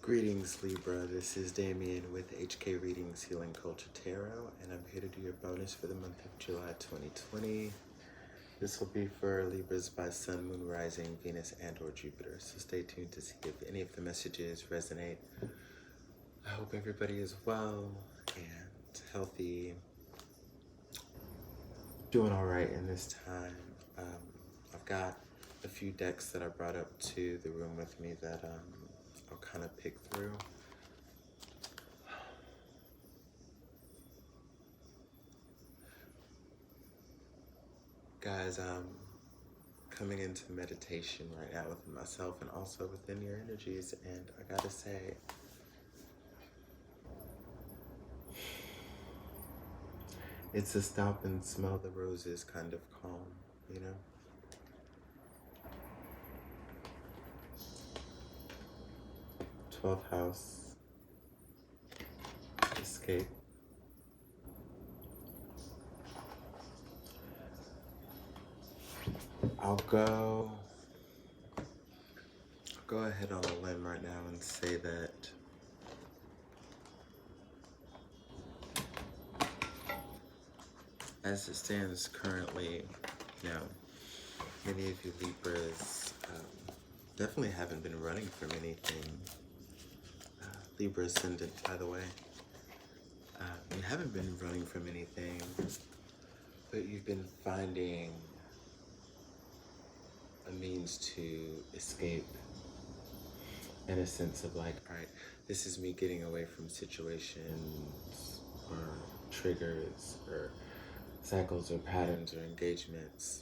Greetings, Libra. This is Damien with HK Readings Healing Culture Tarot, and I'm here to do your bonus for the month of July 2020. This will be for Libras by Sun, Moon, Rising, Venus, and or Jupiter. So stay tuned to see if any of the messages resonate. I hope everybody is well and healthy, doing all right in this time. I've got a few decks that I brought up to the room with me that I'll kind of pick through. Guys, I'm coming into meditation right now within myself and also within your energies, and I gotta say, it's a stop and smell the roses kind of calm, you know? 12th house, escape. I'll go ahead on a limb right now and say that as it stands currently, you know, many of you Libras definitely haven't been running from anything. Libra ascendant, by the way. You haven't been running from anything, but you've been finding a means to escape in a sense of like, all right, this is me getting away from situations or triggers or cycles or patterns or engagements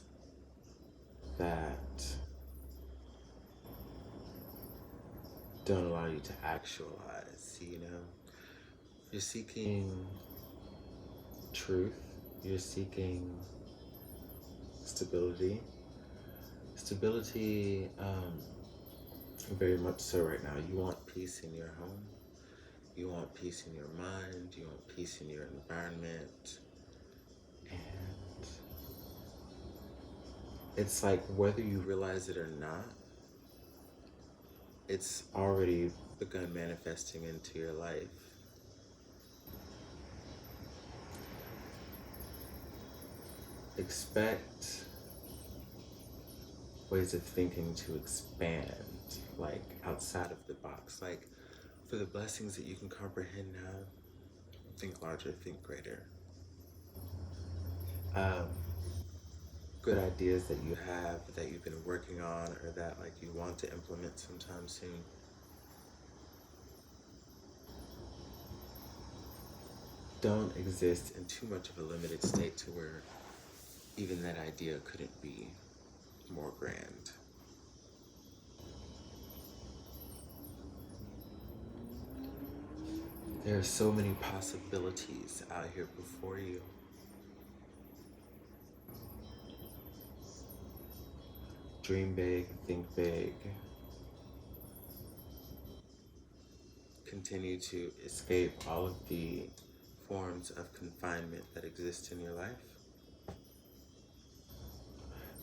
that don't allow you to actualize, you know? You're seeking truth, you're seeking stability. Stability, very much so right now. You want peace in your home, you want peace in your mind, you want peace in your environment, and it's like whether you realize it or not, it's already begun manifesting into your life. Expect ways of thinking to expand, like outside of the box. Like for the blessings that you can comprehend now, think larger, think greater. Good ideas that you have that you've been working on or that like you want to implement sometime soon. Don't exist in too much of a limited state to where even that idea couldn't be more grand. There are so many possibilities out here before you. Dream big, think big. Continue to escape all of the forms of confinement that exist in your life,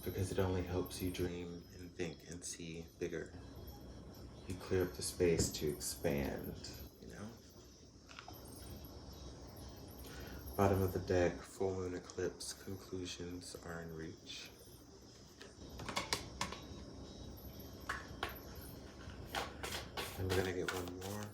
because it only helps you dream and think and see bigger. You clear up the space to expand, you know? Bottom of the deck, full moon eclipse, conclusions are in reach. And we're gonna get one more.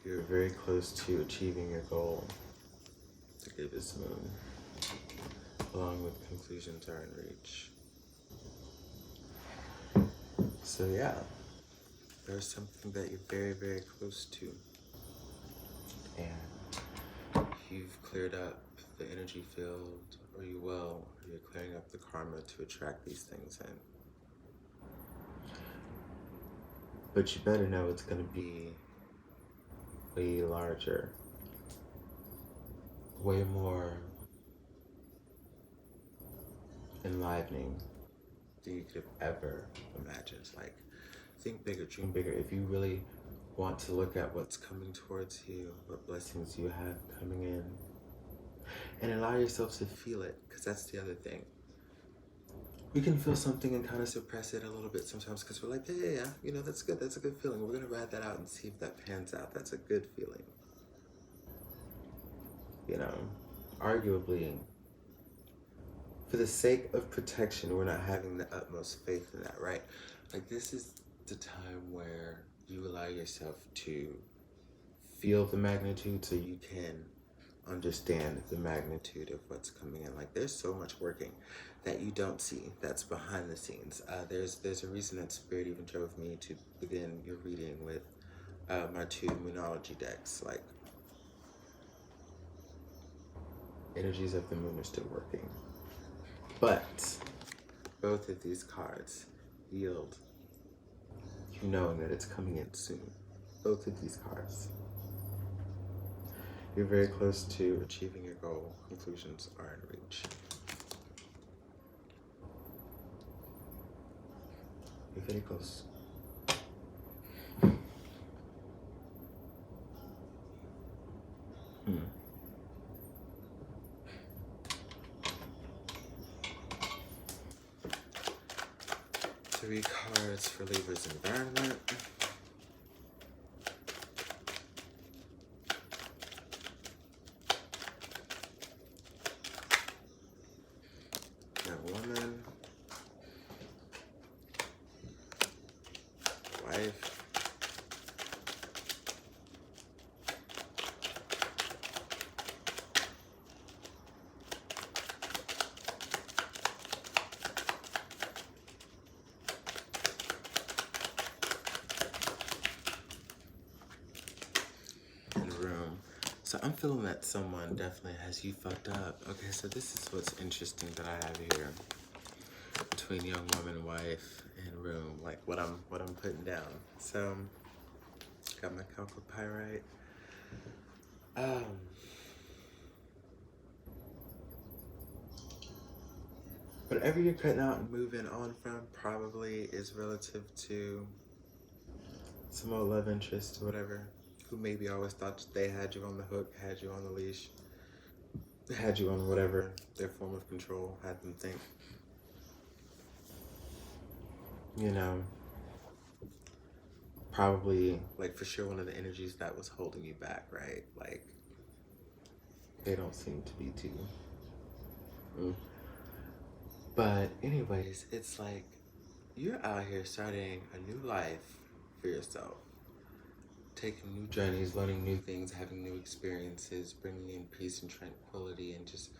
You're very close to achieving your goal to give this moon, along with conclusions are in reach. So yeah, there's something that you're very, very close to. And you've cleared up the energy field, or you will, or you're clearing up the karma to attract these things in. But you better know it's gonna be way larger, way more enlivening than you could have ever imagined. Like, think bigger, dream bigger. If you really want to look at what's coming towards you, what blessings you have coming in, and allow yourself to feel it, because that's the other thing. We can feel something and kind of suppress it a little bit sometimes because we're like, yeah, you know, that's good. That's a good feeling. We're going to ride that out and see if that pans out. That's a good feeling. You know, arguably, for the sake of protection, we're not having the utmost faith in that, right? Like, this is the time where you allow yourself to feel the magnitude so you can understand the magnitude of what's coming in. Like, there's so much working that you don't see that's behind the scenes. There's a reason that Spirit even drove me to begin your reading with my 2 Moonology decks. Like, energies of the moon are still working, but both of these cards yield you knowing that it's coming in soon. Both of these cards. You're very close to achieving your goal. Conclusions are in reach. You're very close. Three cards for Libra's environment. Woman, wife, and room. So I'm feeling that someone definitely has you fucked up. Okay, so this is what's interesting that I have here. Between young woman, wife, and room, like what I'm putting down. So, got my chalcopyrite. Whatever you're cutting out and moving on from probably is relative to some old love interest or whatever, who maybe always thought they had you on the hook, had you on the leash, had you on whatever their form of control had them think. You know, probably, like, for sure one of the energies that was holding you back, right? Like, they don't seem to be too. But anyways, it's like, you're out here starting a new life for yourself. Taking new journeys, learning new things, having new experiences, bringing in peace and tranquility, and just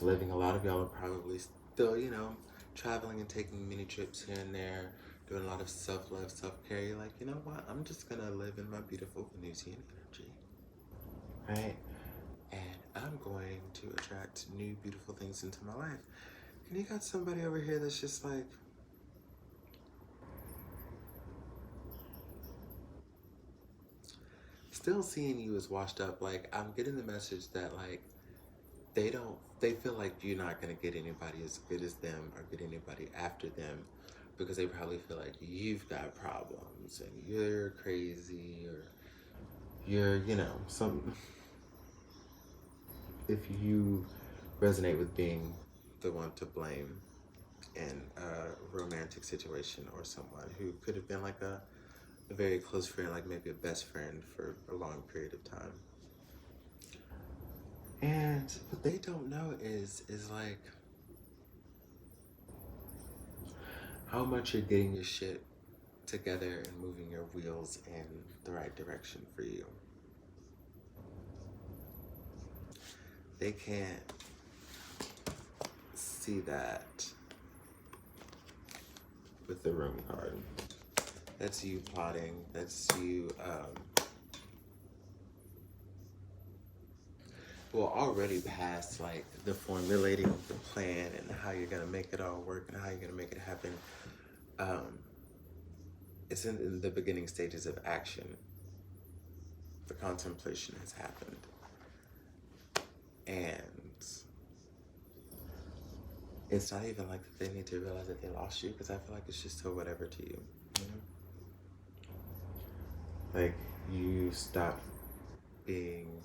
living. A lot of y'all are probably still, you know, traveling and taking mini trips here and there, doing a lot of self-love, self-care. You're like, you know what? I'm just gonna live in my beautiful Venusian energy, right? And I'm going to attract new, beautiful things into my life. And you got somebody over here that's just like, still seeing you as washed up. Like, I'm getting the message that, like, they feel like you're not gonna get anybody as good as them or get anybody after them because they probably feel like you've got problems and you're crazy or you're, you know, some, if you resonate with being the one to blame in a romantic situation or someone who could have been like a very close friend, like maybe a best friend for a long period of time. And what they don't know is like how much you're getting your shit together and moving your wheels in the right direction for you. They can't see that with the room card. That's you plotting, that's you, well, already past like the formulating of the plan and how you're gonna make it all work and how you're gonna make it happen. It's in the beginning stages of action. The contemplation has happened. And it's not even like they need to realize that they lost you, because I feel like it's just so whatever to you, you know? Like you stopped being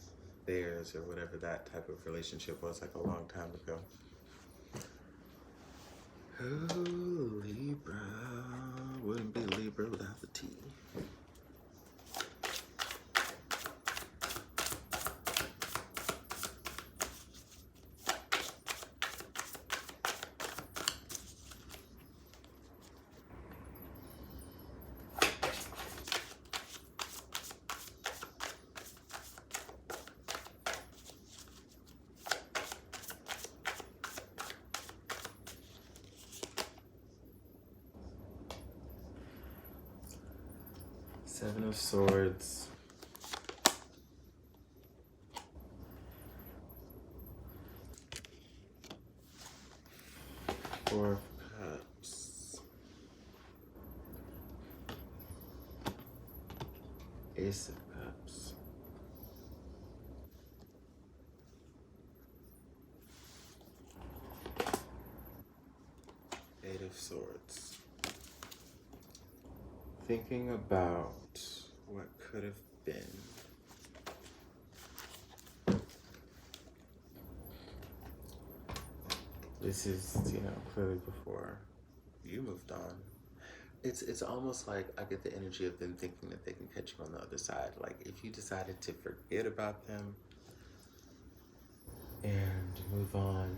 theirs or whatever that type of relationship was like a long time ago. Oh, Libra. Wouldn't be Libra without the T. Seven of Swords. Four of Cups. Ace of Cups. Eight of Swords. Thinking about what could have been. This is, clearly before you moved on. It's almost like I get the energy of them thinking that they can catch you on the other side. Like if you decided to forget about them and move on,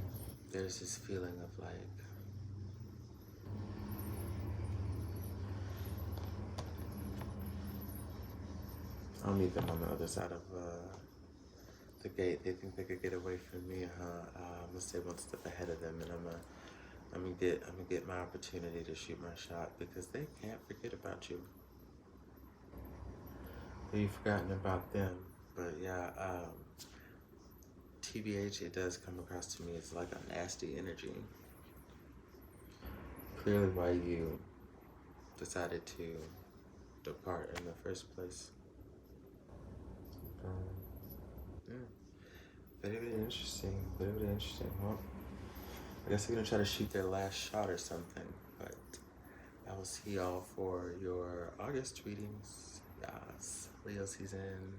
there's this feeling of like, I'll meet them on the other side of the gate. They think they could get away from me, huh? I'm gonna stay one step ahead of them, and I'm gonna get my opportunity to shoot my shot because they can't forget about you. You've forgotten about them, but yeah. TBH, it does come across to me as like a nasty energy. Clearly, why you decided to depart in the first place. Yeah. Very, very interesting. Very, very interesting. Well, I guess they're gonna try to shoot their last shot or something. But I will see y'all for your August readings. Yes, Leo season.